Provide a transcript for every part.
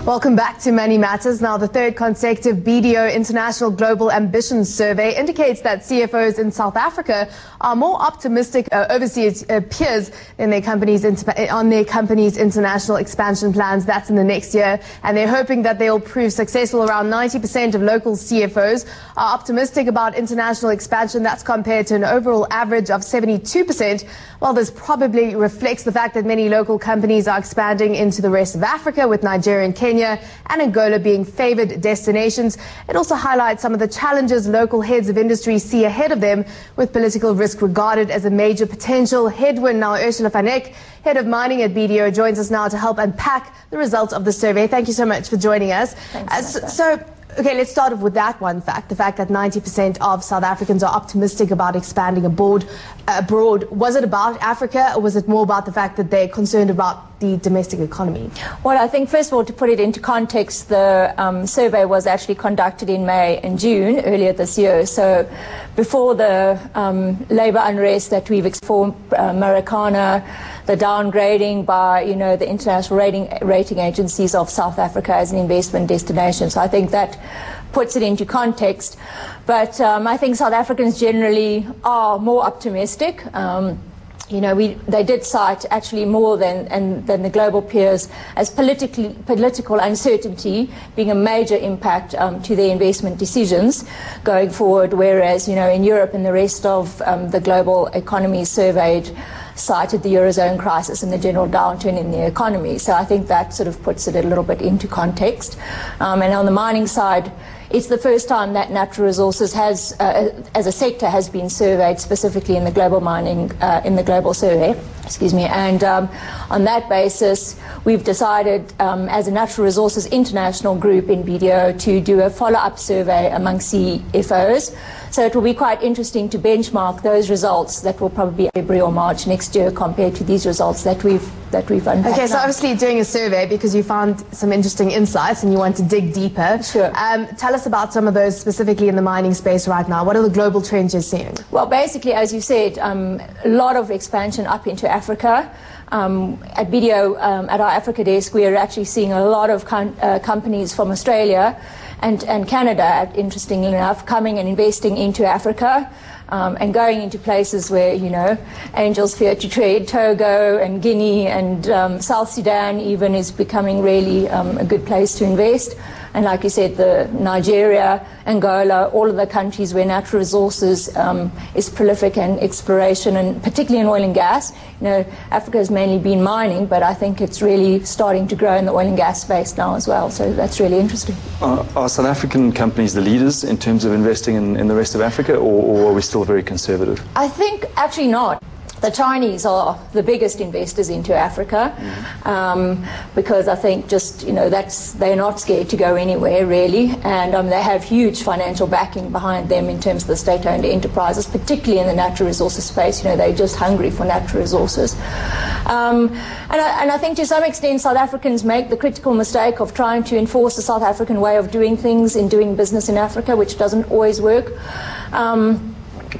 Welcome back to Money Matters. Now, the third consecutive BDO International Global Ambitions Survey indicates that CFOs in South Africa are more optimistic overseas peers than on their company's international expansion plans. That's in the next year, and they're hoping that they'll prove successful. Around 90% of local CFOs are optimistic about international expansion. That's compared to an overall average of 72%. While this probably reflects the fact that many local companies are expanding into the rest of Africa, with Nigeria and Kenya and Angola being favored destinations. It also highlights some of the challenges local heads of industry see ahead of them, with political risk regarded as a major potential headwind. Now, Ursula van Eck, head of mining at BDO, joins us now to help unpack the results of the survey. Thank you so much for joining us. Okay, let's start off with that one fact, the fact that 90% of South Africans are optimistic about expanding abroad. Was it about Africa, or was it more about the fact that they're concerned about the domestic economy? Well, I think, first of all, to put it into context, the survey was actually conducted in May and June earlier this year. So before the labour unrest that we've experienced, Marikana, the downgrading by, the international rating agencies of South Africa as an investment destination. So I think that puts it into context. But I think South Africans generally are more optimistic. They did cite actually more than the global peers as political uncertainty being a major impact to their investment decisions going forward, whereas, in Europe and the rest of the global economies surveyed cited the Eurozone crisis and the general downturn in the economy. So I think that sort of puts it a little bit into context. And on the mining side, it's the first time that natural resources has, as a sector, has been surveyed specifically in the global mining, in the global survey. And on that basis, we've decided as a Natural Resources International group in BDO to do a follow-up survey among CFOs. So it will be quite interesting to benchmark those results that will probably be February or March next year compared to these results that we've unpacked. Okay, so obviously you're doing a survey because you found some interesting insights and you want to dig deeper. Sure. Tell us about some of those specifically in the mining space right now. What are the global trends you're seeing? Well, basically, as you said, a lot of expansion up into Africa. At BDO, at our Africa desk, we are actually seeing a lot of companies from Australia and Canada, interestingly enough, coming and investing into Africa and going into places where, angels fear to tread. Togo and Guinea and South Sudan even is becoming really a good place to invest. And like you said, Nigeria, Angola, all of the countries where natural resources is prolific and exploration, and particularly in oil and gas. Africa has mainly been mining, but I think it's really starting to grow in the oil and gas space now as well. So that's really interesting. Are South African companies the leaders in terms of investing in the rest of Africa, or are we still very conservative? I think actually not. The Chinese are the biggest investors into Africa, because I think just, they're not scared to go anywhere really, and they have huge financial backing behind them in terms of the state-owned enterprises, particularly in the natural resources space. They're just hungry for natural resources. And I think to some extent South Africans make the critical mistake of trying to enforce the South African way of doing things in doing business in Africa, which doesn't always work.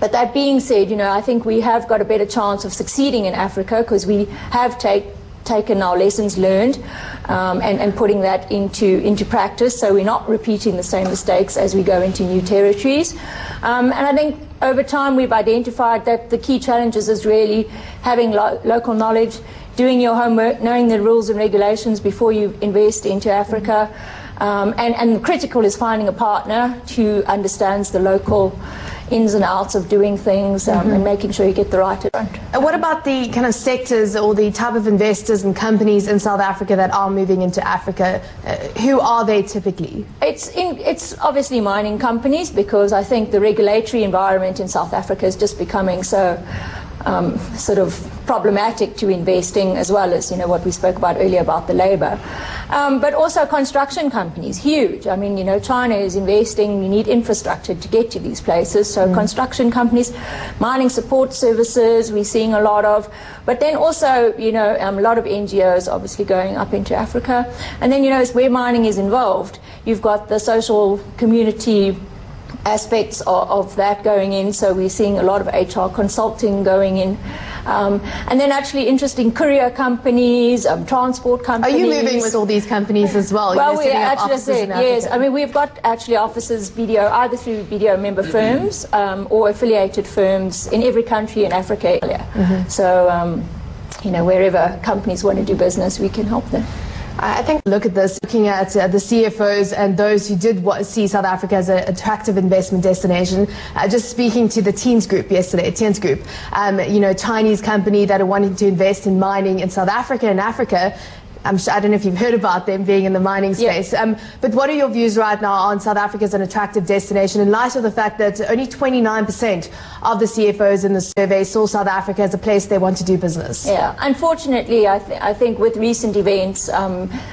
But that being said, I think we have got a better chance of succeeding in Africa because we have taken our lessons learned and putting that into practice, so we're not repeating the same mistakes as we go into new territories. And I think over time we've identified that the key challenges is really having local knowledge, doing your homework, knowing the rules and regulations before you invest into Africa, and critical is finding a partner who understands the local ins and outs of doing things and making sure you get the right front. And what about the kind of sectors or the type of investors and companies in South Africa that are moving into Africa? Who are they typically? It's obviously mining companies, because I think the regulatory environment in South Africa is just becoming so sort of problematic to investing, as well as what we spoke about earlier about the labour, but also construction companies, huge. I mean, China is investing. You need infrastructure to get to these places, so construction companies, mining support services we're seeing a lot of, but then also a lot of NGOs obviously going up into Africa. And then it's where mining is involved, you've got the social community aspects of that going in, so we're seeing a lot of HR consulting going in And then actually interesting courier companies, transport companies. Are you moving with all these companies as well? Well, we actually said, yes. I mean, we've got actually offices, BDO, either through BDO member firms or affiliated firms in every country in Africa. So, you know, wherever companies want to do business, we can help them. I think look at this, looking at the CFOs and those who did see South Africa as an attractive investment destination. Just speaking to the Teens Group yesterday, Teens Group, you know, Chinese company that are wanting to invest in mining in South Africa and Africa. I don't know if you've heard about them being in the mining space. Yeah. But what are your views right now on South Africa as an attractive destination in light of the fact that only 29% of the CFOs in the survey saw South Africa as a place they want to do business? Yeah, unfortunately, I think with recent events,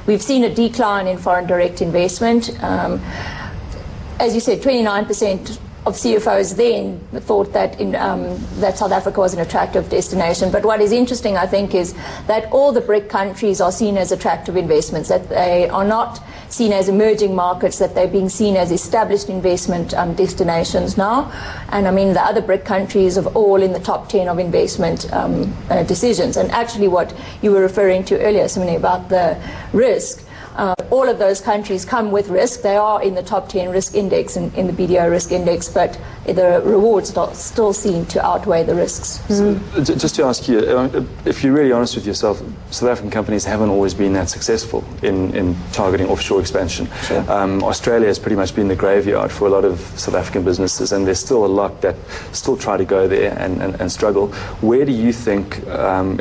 we've seen a decline in foreign direct investment. As you said, 29% of CFOs then thought that that South Africa was an attractive destination. But what is interesting, I think, is that all the BRIC countries are seen as attractive investments, that they are not seen as emerging markets, that they're being seen as established investment destinations now. And I mean, the other BRIC countries are all in the top 10 of investment decisions. And actually what you were referring to earlier, something about the risk, all of those countries come with risk. They are in the top 10 risk index in the BDO risk index, but the rewards still seem to outweigh the risks. Just to ask you, if you're really honest with yourself, South African companies haven't always been that successful in targeting offshore expansion. Sure. Australia has pretty much been the graveyard for a lot of South African businesses, and there's still a lot that still try to go there and struggle. Where do you think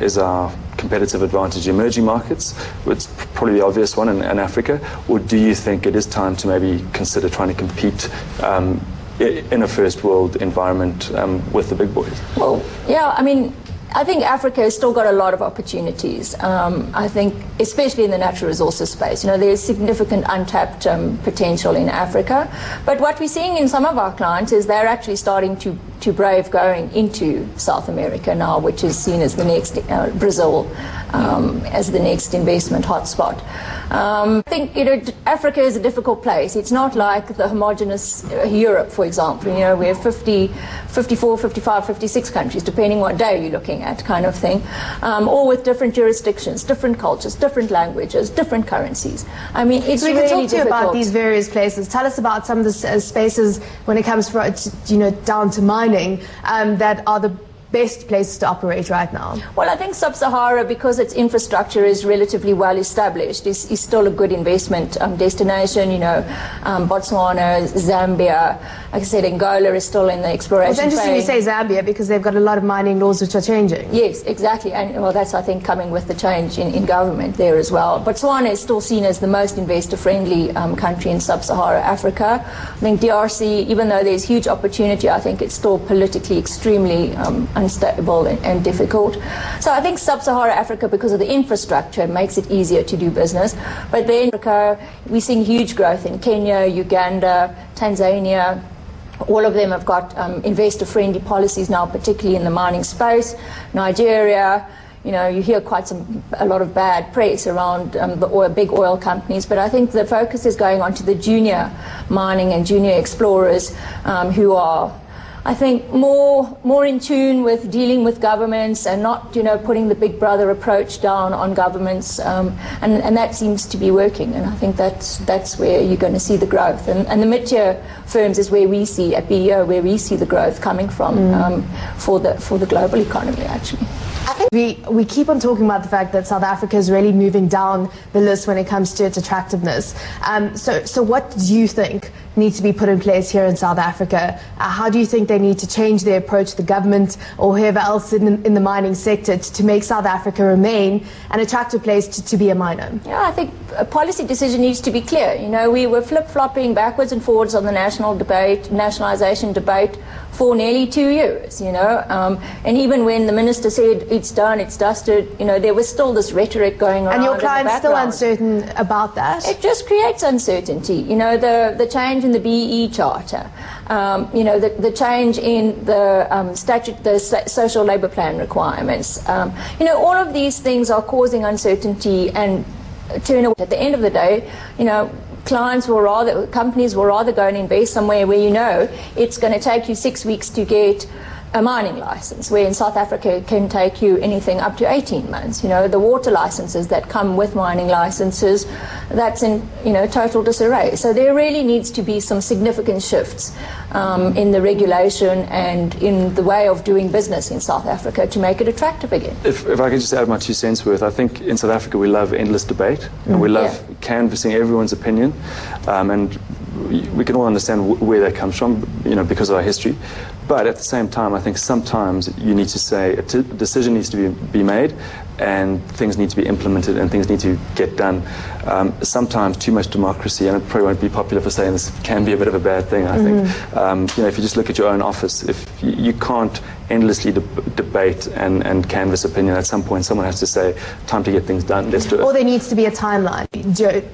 is our competitive advantage? Emerging markets, it's probably the obvious one, in Africa, or do you think it is time to maybe consider trying to compete in a first world environment with the big boys? Well, yeah, I mean, I think Africa has still got a lot of opportunities. I think, especially in the natural resources space, you know, there's significant untapped potential in Africa. But what we're seeing in some of our clients is they're actually starting to brave going into South America now, which is seen as the next Brazil as the next investment hotspot. I think, you know, Africa is a difficult place. It's not like the homogenous Europe, for example. You know, we have 54, 55, 56 countries, depending what day you're looking at, kind of thing, all with different jurisdictions, different cultures, different languages, different currencies. I mean, it's really difficult. We can talk to you about these various places. Tell us about some of the spaces when it comes you know, down to mining that are the best places to operate right now? Well, I think Sub-Sahara, because its infrastructure is relatively well established, is still a good investment destination. You know, Botswana, Zambia, like I said, Angola is still in the exploration phase. It's interesting you say Zambia because they've got a lot of mining laws which are changing. Yes, exactly. And well, that's, I think, coming with the change in government there as well. Botswana is still seen as the most investor-friendly country in Sub-Sahara Africa. I think DRC, even though there's huge opportunity, I think it's still politically extremely unstable and difficult. So I think Sub-Saharan Africa, because of the infrastructure, makes it easier to do business. But then Africa, we're seeing huge growth in Kenya, Uganda, Tanzania. All of them have got investor-friendly policies now, particularly in the mining space. Nigeria, you know, you hear a lot of bad press around the big oil companies, but I think the focus is going on to the junior mining and junior explorers who are, I think, more in tune with dealing with governments and not, you know, putting the big brother approach down on governments, and that seems to be working. And I think that's where you're going to see the growth. And the mid-tier firms is where we see at BDO, where we see the growth coming from for the global economy, actually. I think we keep on talking about the fact that South Africa is really moving down the list when it comes to its attractiveness. So what do you think needs to be put in place here in South Africa? How do you think they need to change their approach, the government or whoever else in the mining sector, to make South Africa remain an attractive place to be a miner? Yeah, I think a policy decision needs to be clear. You know, we were flip-flopping backwards and forwards on the nationalisation debate for nearly 2 years, you know, and even when the minister said it's done, it's dusted, you know, there was still this rhetoric going around. And your client's still uncertain about that? It just creates uncertainty. You know, the change in the BEE Charter, you know, the change in the social labour plan requirements, you know, all of these things are causing uncertainty and turn away. At the end of the day, you know, companies will rather go and invest somewhere where you know it's going to take you 6 weeks to get a mining license, where in South Africa it can take you anything up to 18 months. You know, the water licenses that come with mining licenses, that's in, you know, total disarray. So there really needs to be some significant shifts in the regulation and in the way of doing business in South Africa to make it attractive again. If I could just add my 2 cents worth, I think in South Africa we love endless debate, and we love canvassing everyone's opinion, and we can all understand where that comes from, you know, because of our history. But at the same time, I think sometimes you need to say a decision needs to be made, and things need to be implemented, and things need to get done. Sometimes too much democracy, and it probably won't be popular for saying this, can be a bit of a bad thing, I think. You know, if you just look at your own office, if you can't endlessly debate and canvass opinion, at some point someone has to say, time to get things done, let's do it. Or there needs to be a timeline.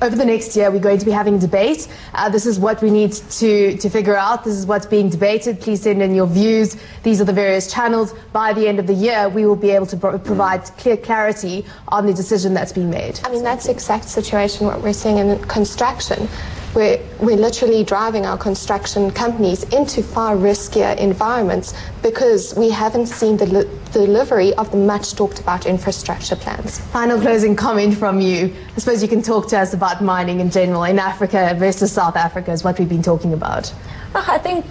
Over the next year, we're going to be having debate. This is what we need to figure out. This is what's being debated. Please send in your views. These are the various channels. By the end of the year, we will be able to provide clear clarity on the decision that's being made. I mean, that's the exact situation what we're seeing in construction. We're literally driving our construction companies into far riskier environments because we haven't seen the delivery of the much talked about infrastructure plans. Final closing comment from you. I suppose you can talk to us about mining in general in Africa versus South Africa is what we've been talking about. I think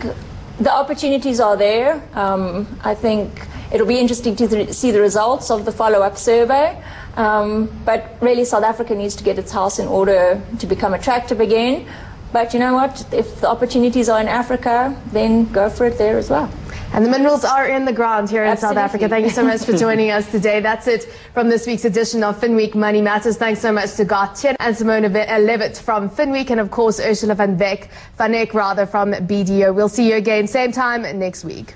the opportunities are there. I think it'll be interesting to see the results of the follow-up survey. But really South Africa needs to get its house in order to become attractive again. But you know what? If the opportunities are in Africa, then go for it there as well. And the minerals are in the ground here in South Africa. Thank you so much for joining us today. That's it from this week's edition of FinWeek Money Matters. Thanks so much to Garth Chen and Simona Levitt from FinWeek, and of course Ursula van Eck from BDO. We'll see you again same time next week.